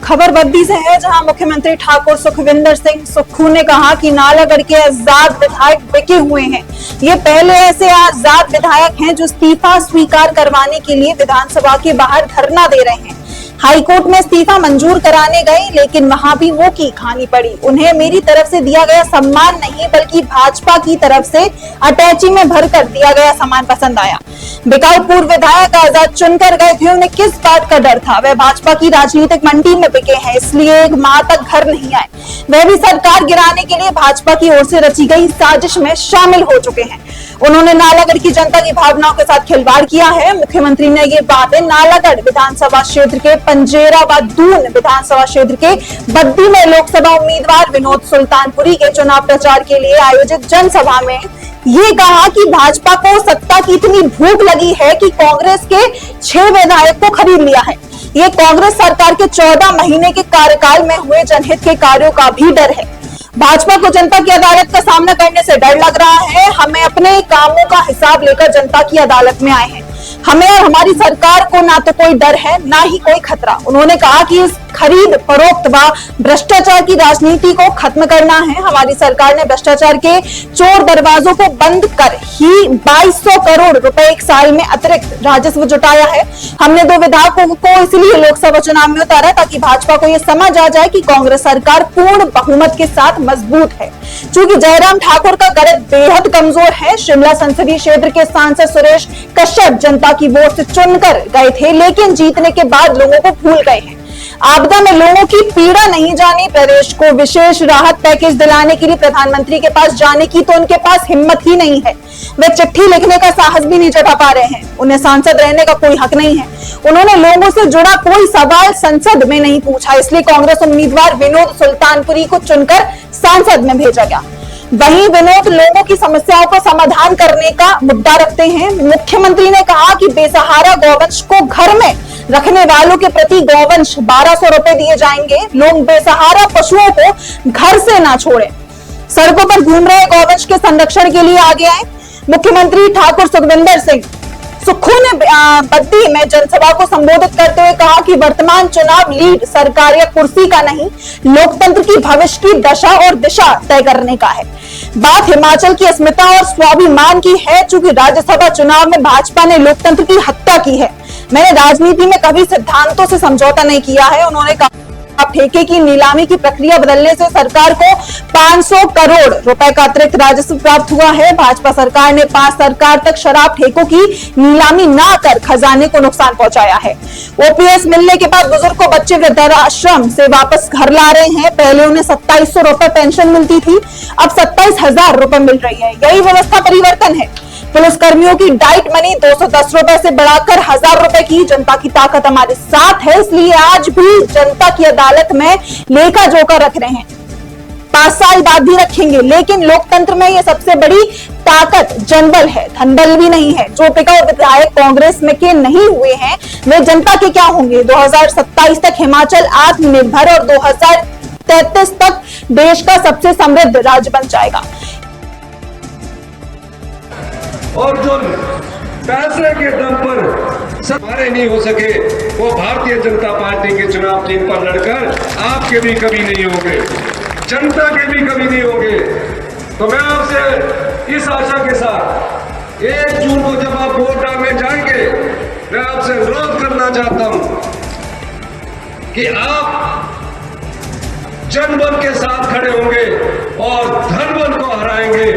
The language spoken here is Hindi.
खबर बद्दी से है, जहां मुख्यमंत्री ठाकुर सुखविंदर सिंह सुक्खू ने कहा कि नालागढ़ के आजाद विधायक बिके हुए हैं। ये पहले ऐसे आजाद विधायक हैं जो इस्तीफा स्वीकार करवाने के लिए विधानसभा के बाहर धरना दे रहे हैं। हाईकोर्ट में इस्तीफा मंजूर कराने गए, लेकिन वहां भी वो की खानी पड़ी। उन्हें मेरी तरफ से दिया गया सम्मान नहीं, बल्कि भाजपा की तरफ से अटैची में भरकर दिया गया सम्मान पसंद आया। बिकाऊ पूर्व विधायक आजाद चुनकर गए थे, उन्हें किस बात का डर था? वह भाजपा की राजनीतिक मंडी में बिके हैं, इसलिए एक माह तक घर नहीं आए। वह भी सरकार गिराने के लिए भाजपा की ओर से रची गई साजिश में शामिल हो चुके हैं। उन्होंने नालागढ़ की जनता की भावनाओं के साथ खिलवाड़ किया है। मुख्यमंत्री ने ये बातें नालागढ़ विधानसभा क्षेत्र के पंजेरा व दून विधानसभा क्षेत्र के बद्दी में लोकसभा उम्मीदवार विनोद सुल्तानपुरी के चुनाव प्रचार के लिए आयोजित जनसभा में ये कहा कि भाजपा को सत्ता की इतनी भूख लगी है कि कांग्रेस के 6 विधायक को खरीद लिया है। ये कांग्रेस सरकार के 14 महीने के कार्यकाल में हुए जनहित के कार्यों का भी डर है। भाजपा को जनता की अदालत का सामना करने से डर लग रहा है। हमें अपने कामों का हिसाब लेकर जनता की अदालत में आए हैं। हमें और हमारी सरकार को ना तो कोई डर है, ना ही कोई खतरा। उन्होंने कहा कि इस खरीद फरोख्त व भ्रष्टाचार की राजनीति को खत्म करना है। हमारी सरकार ने भ्रष्टाचार के चोर दरवाजों को बंद कर ही 2200 करोड़ रुपए एक साल में अतिरिक्त राजस्व जुटाया है। हमने 2 विधायकों को इसलिए लोकसभा चुनाव में उतारा ताकि भाजपा को यह समझ आ जाए कि कांग्रेस सरकार पूर्ण बहुमत के साथ मजबूत है। चूंकि जयराम ठाकुर का गणित बेहद कमजोर है, शिमला संसदीय क्षेत्र के सांसद सुरेश कश्यप जनता की वोट से चुनकर गए थे, लेकिन जीतने के बाद लोगों को भूल गए हैं। आपदा में लोगों की पीड़ा नहीं जानी। प्रदेश को विशेष राहत पैकेज दिलाने के लिए प्रधानमंत्री के पास जाने की तो उनके पास हिम्मत ही नहीं है। वे चिट्ठी लिखने का साहस भी नहीं जता पा रहे हैं। उन्हें सांसद रहने का कोई हक नहीं है। उन्होंने लोगों से जुड़ा कोई सवाल संसद में नहीं पूछा, इसलिए कांग्रेस उम्मीदवार विनोद सुल्तानपुरी को चुनकर सांसद में भेजा गया। वहीं विनोद लोगों की समस्याओं का समाधान करने का मुद्दा रखते हैं। मुख्यमंत्री ने कहा कि बेसहारा गौवंश को घर में रखने वालों के प्रति गौवंश 1200 रुपए दिए जाएंगे। लोग बेसहारा पशुओं को घर से ना छोड़ें। सड़कों पर घूम रहे गौवंश के संरक्षण के लिए आगे आए। मुख्यमंत्री ठाकुर सुखविंदर सिंह सुक्खू ने बद्दी में जनसभा को संबोधित करते हुए कहा कि वर्तमान चुनाव लीड सरकार या कुर्सी का नहीं, लोकतंत्र की भविष्य की दशा और दिशा तय करने का है। बात हिमाचल की अस्मिता और स्वाभिमान की है। चूंकि राज्यसभा चुनाव में भाजपा ने लोकतंत्र की हत्या की है। मैंने राजनीति में कभी सिद्धांतों से समझौता नहीं किया है। उन्होंने कहा ठेके की नीलामी की प्रक्रिया बदलने से सरकार को 500 करोड़ रुपए का अतिरिक्त राजस्व प्राप्त हुआ है। भाजपा सरकार ने 5 सरकार तक शराब ठेकों की नीलामी ना कर खजाने को नुकसान पहुंचाया है। ओपीएस मिलने के बाद बुजुर्ग को बच्चे वृद्धाश्रम से वापस घर ला रहे हैं। पहले उन्हें 2700 रुपए पेंशन मिलती थी, अब 27,000 रुपए मिल रही है। यही व्यवस्था परिवर्तन है। पुलिस कर्मियों की डाइट मनी 210 रुपए से बढ़ाकर 1000 रुपए की। जनता की ताकत हमारे साथ है, इसलिए आज भी जनता की अदालत में लेखा जोखा रख रहे हैं। 5 साल बाद भी रखेंगे, लेकिन लोकतंत्र में यह सबसे बड़ी ताकत जनबल है, धनबल भी नहीं है। जो बिकाऊ विधायक कांग्रेस में के नहीं हुए हैं, वे जनता के क्या होंगे? 2027 तक हिमाचल आत्मनिर्भर और 2033 तक देश का सबसे समृद्ध राज्य बन जाएगा। और जो पैसे के दम पर हमारे नहीं हो सके, वो भारतीय जनता पार्टी के चुनाव चिन्ह पर लड़कर आपके भी कभी नहीं होंगे, जनता के भी कभी नहीं होंगे। तो मैं आपसे इस आशा के साथ 1 जून को जब आप वोट डालने जाएंगे, मैं आपसे अनुरोध करना चाहता हूं कि आप जनबल के साथ खड़े होंगे और धनबल को हराएंगे।